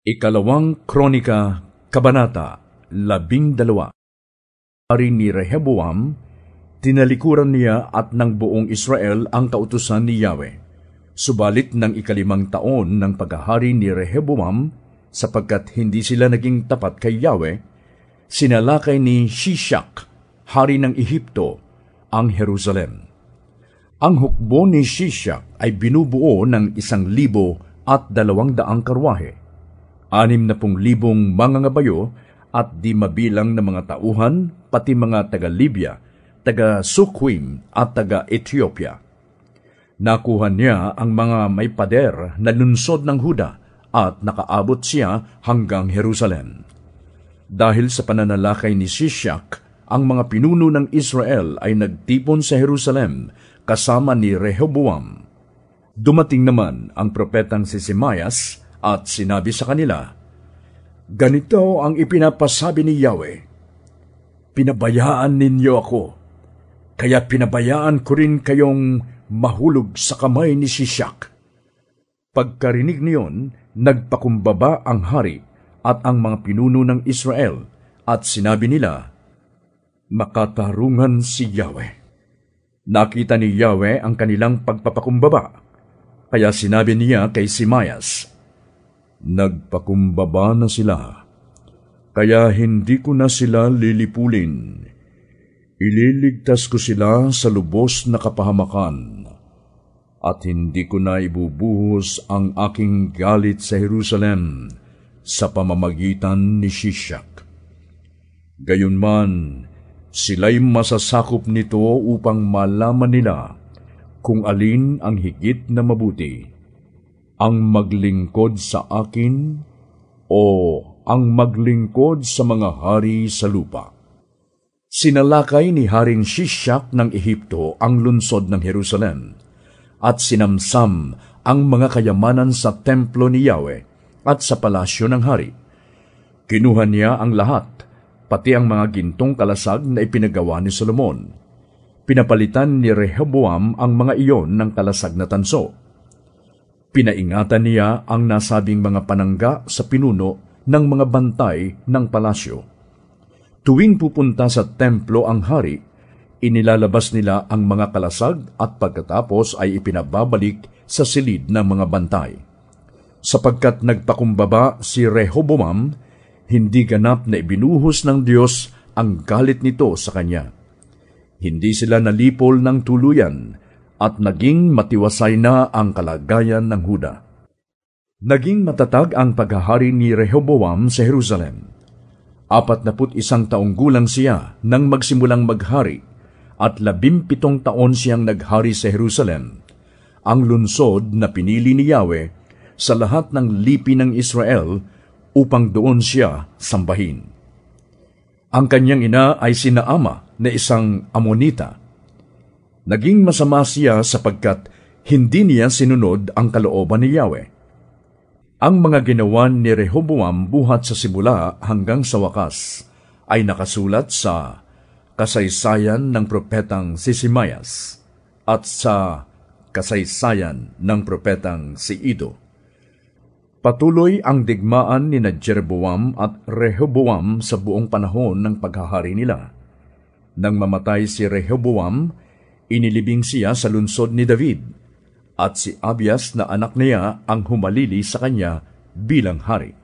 Ikalawang Kronika, Kabanata 12. Hari ni Rehoboam, tinalikuran niya at ng buong Israel ang kautusan ni Yahweh. Subalit ng ikalimang taon ng paghahari ni Rehoboam, sapagkat hindi sila naging tapat kay Yahweh, sinalakay ni Shishak, hari ng Ehipto, ang Jerusalem. Ang hukbo ni Shishak ay binubuo ng 1,200 karwahe, 60,000 mga ngabayo at di mabilang na mga tauhan, pati mga taga-Libya, taga-Sukwim at taga-Ethiopia. Nakuha niya ang mga may pader na lunsod ng Huda at nakaabot siya hanggang Jerusalem. Dahil sa pananalakay ni Shishak, ang mga pinuno ng Israel ay nagtipon sa Jerusalem kasama ni Rehoboam. Dumating naman ang propetang si Simayas at sinabi sa kanila, "Ganito ang ipinapasabi ni Yahweh, pinabayaan ninyo ako, kaya pinabayaan ko rin kayong mahulog sa kamay ni Shishak." Pagkarinig niyon, nagpakumbaba ang hari at ang mga pinuno ng Israel at sinabi nila, "Makatarungan si Yahweh." Nakita ni Yahweh ang kanilang pagpapakumbaba, kaya sinabi niya kay Simayas, "Nagpakumbaba na sila, kaya hindi ko na sila lilipulin. Ililigtas ko sila sa lubos na kapahamakan, at hindi ko na ibubuhos ang aking galit sa Jerusalem sa pamamagitan ni Shishak. Gayunman, sila'y masasakop nito upang malaman nila kung alin ang higit na mabuti, ang maglingkod sa akin o ang maglingkod sa mga hari sa lupa." Sinalakay ni Haring Shishak ng Ehipto ang lungsod ng Jerusalem at sinamsam ang mga kayamanan sa templo ni Yahweh at sa palasyo ng hari. Kinuha niya ang lahat, pati ang mga gintong kalasag na ipinagawa ni Solomon. Pinapalitan ni Rehoboam ang mga iyon ng kalasag na tanso. Pinaingatan niya ang nasabing mga panangga sa pinuno ng mga bantay ng palasyo. Tuwing pupunta sa templo ang hari, inilalabas nila ang mga kalasag at pagkatapos ay ipinababalik sa silid ng mga bantay. Sapagkat nagpakumbaba si Rehoboam, hindi ganap na ibinuhos ng Diyos ang galit nito sa kanya. Hindi sila nalipol ng tuluyan, at naging matiwasay na ang kalagayan ng Huda. Naging matatag ang paghahari ni Rehoboam sa Jerusalem. 41 taong gulang siya nang magsimulang maghari, at 17 taon siyang naghari sa Jerusalem, ang lungsod na pinili ni Yahweh sa lahat ng lipi ng Israel upang doon siya sambahin. Ang kanyang ina ay si Naama na isang Amonita. Naging masama siya sapagkat hindi niya sinunod ang kalooban ni Yahweh. Ang mga ginawa ni Rehoboam buhat sa simula hanggang sa wakas ay nakasulat sa kasaysayan ng propetang si Simayas at sa kasaysayan ng propetang si Ido. Patuloy ang digmaan ni Jeroboam at Rehoboam sa buong panahon ng paghahari nila. Nang mamatay si Rehoboam, inilibing siya sa lungsod ni David, at si Abias na anak niya ang humalili sa kanya bilang hari.